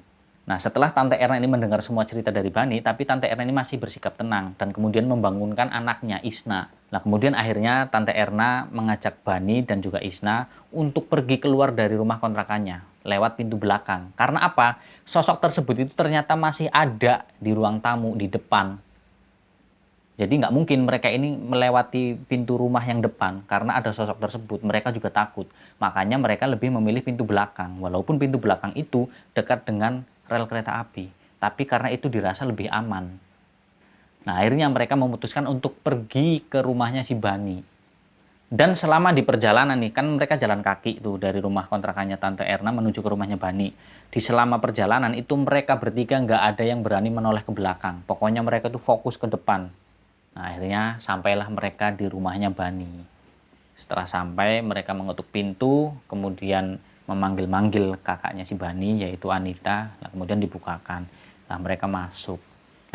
Nah, setelah Tante Erna ini mendengar semua cerita dari Bani, tapi Tante Erna ini masih bersikap tenang dan kemudian membangunkan anaknya Isna. Nah, kemudian akhirnya Tante Erna mengajak Bani dan juga Isna untuk pergi keluar dari rumah kontrakannya lewat pintu belakang. Karena apa? Sosok tersebut itu ternyata masih ada di ruang tamu di depan. Jadi nggak mungkin mereka ini melewati pintu rumah yang depan karena ada sosok tersebut. Mereka juga takut. Makanya mereka lebih memilih pintu belakang. Walaupun pintu belakang itu dekat dengan rel kereta api. Tapi karena itu dirasa lebih aman. Nah akhirnya mereka memutuskan untuk pergi ke rumahnya si Bani. Dan selama di perjalanan nih, kan mereka jalan kaki tuh dari rumah kontrakannya Tante Erna menuju ke rumahnya Bani. Di selama perjalanan itu mereka bertiga nggak ada yang berani menoleh ke belakang. Pokoknya mereka tuh fokus ke depan. Nah, akhirnya sampailah mereka di rumahnya Bani. Setelah sampai, mereka mengetuk pintu, kemudian memanggil-manggil kakaknya si Bani, yaitu Anita. Nah, kemudian dibukakan. Nah, mereka masuk.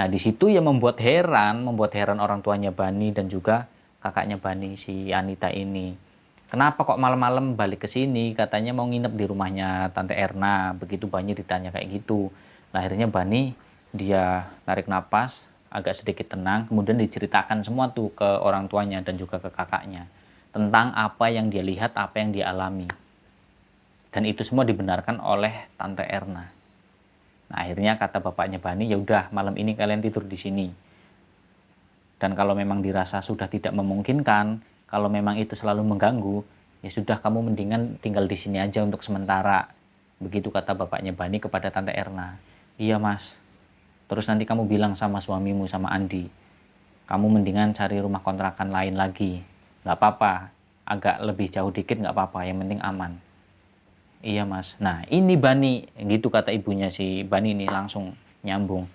Nah, di situ ya membuat heran orang tuanya Bani dan juga kakaknya Bani, si Anita ini. Kenapa kok malam-malam balik ke sini? Katanya mau nginep di rumahnya Tante Erna. Begitu Bani ditanya kayak gitu. Nah, akhirnya Bani dia tarik napas, agak sedikit tenang, kemudian diceritakan semua tuh ke orang tuanya dan juga ke kakaknya tentang apa yang dia lihat, apa yang dia alami. Dan itu semua dibenarkan oleh Tante Erna. Nah, akhirnya kata bapaknya Bani, ya udah malam ini kalian tidur di sini. Dan kalau memang dirasa sudah tidak memungkinkan, kalau memang itu selalu mengganggu, ya sudah kamu mendingan tinggal di sini aja untuk sementara. Begitu kata bapaknya Bani kepada Tante Erna. Iya mas, terus nanti kamu bilang sama suamimu, sama Andi, kamu mendingan cari rumah kontrakan lain lagi. Nggak apa-apa, agak lebih jauh dikit nggak apa-apa, yang penting aman. Iya mas, nah ini Bani, gitu kata ibunya si Bani ini langsung nyambung.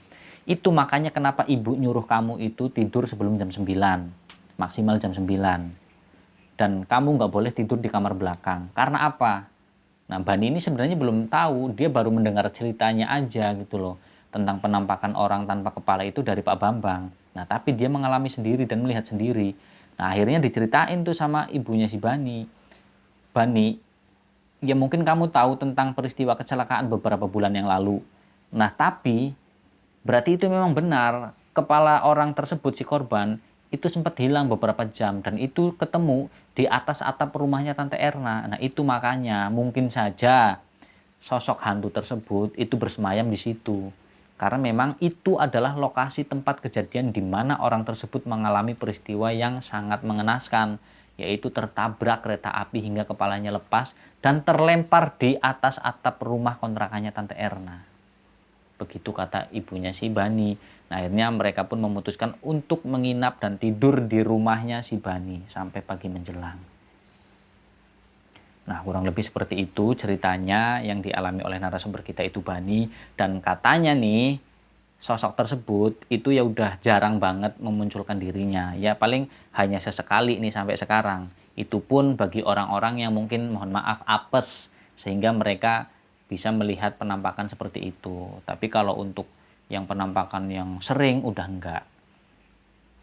Itu makanya kenapa ibu nyuruh kamu itu tidur sebelum jam 9, maksimal jam 9. Dan kamu nggak boleh tidur di kamar belakang. Karena apa? Nah, Bani ini sebenarnya belum tahu, dia baru mendengar ceritanya aja gitu loh. Tentang penampakan orang tanpa kepala itu dari Pak Bambang. Nah, tapi dia mengalami sendiri dan melihat sendiri. Nah, akhirnya diceritain tuh sama ibunya si Bani. Bani, ya mungkin kamu tahu tentang peristiwa kecelakaan beberapa bulan yang lalu. Nah, tapi berarti itu memang benar. Kepala orang tersebut, si korban, itu sempat hilang beberapa jam dan itu ketemu di atas atap rumahnya Tante Erna. Nah, itu makanya mungkin saja sosok hantu tersebut itu bersemayam di situ. Karena memang itu adalah lokasi tempat kejadian di mana orang tersebut mengalami peristiwa yang sangat mengenaskan, yaitu tertabrak kereta api hingga kepalanya lepas dan terlempar di atas atap rumah kontrakannya Tante Erna. Begitu kata ibunya si Bani. Nah, akhirnya mereka pun memutuskan untuk menginap dan tidur di rumahnya si Bani sampai pagi menjelang. Nah, kurang lebih seperti itu ceritanya yang dialami oleh narasumber kita itu Bani. Dan katanya nih, sosok tersebut itu ya udah jarang banget memunculkan dirinya. Ya paling hanya sesekali nih sampai sekarang. Itu pun bagi orang-orang yang mungkin mohon maaf apes. Sehingga mereka bisa melihat penampakan seperti itu. Tapi kalau untuk yang penampakan yang sering udah enggak.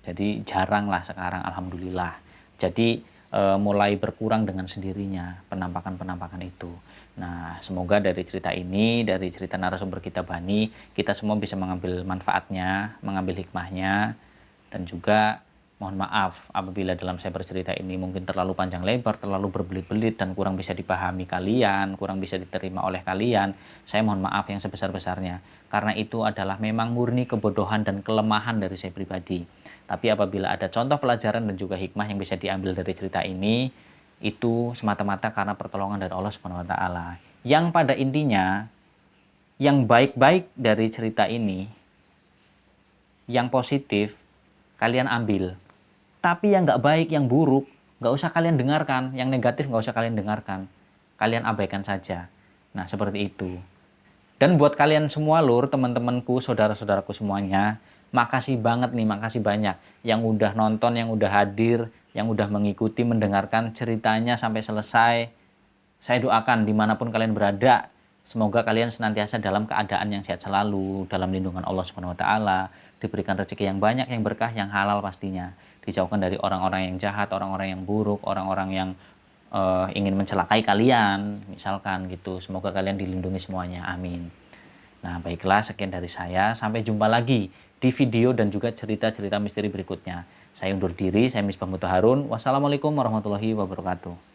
Jadi jarang lah sekarang alhamdulillah. Jadi mulai berkurang dengan sendirinya penampakan-penampakan itu. Nah, semoga dari cerita ini, dari cerita narasumber kita Bani, kita semua bisa mengambil manfaatnya, mengambil hikmahnya, dan juga mohon maaf apabila dalam saya bercerita ini mungkin terlalu panjang lebar, terlalu berbelit-belit, dan kurang bisa dipahami kalian, kurang bisa diterima oleh kalian. Saya mohon maaf yang sebesar-besarnya, karena itu adalah memang murni kebodohan dan kelemahan dari saya pribadi. Tapi apabila ada contoh pelajaran dan juga hikmah yang bisa diambil dari cerita ini, itu semata-mata karena pertolongan dari Allah Subhanahu wa taala. Yang pada intinya, yang baik-baik dari cerita ini, yang positif, kalian ambil. Tapi yang nggak baik, yang buruk, nggak usah kalian dengarkan. Yang negatif nggak usah kalian dengarkan. Kalian abaikan saja. Nah, seperti itu. Dan buat kalian semua lur, teman-temanku, saudara-saudaraku semuanya, makasih banget nih, makasih banyak yang udah nonton, yang udah hadir, yang udah mengikuti, mendengarkan ceritanya sampai selesai. Saya doakan dimanapun kalian berada, semoga kalian senantiasa dalam keadaan yang sehat selalu, dalam lindungan Allah Subhanahu wa taala, diberikan rezeki yang banyak, yang berkah, yang halal pastinya. Dijauhkan dari orang-orang yang jahat, orang-orang yang buruk, orang-orang yang ingin mencelakai kalian, misalkan gitu. Semoga kalian dilindungi semuanya. Amin. Nah, baiklah, sekian dari saya. Sampai jumpa lagi di video dan juga cerita-cerita misteri berikutnya. Saya undur diri, saya Misbah Muthaharun. Wassalamualaikum warahmatullahi wabarakatuh.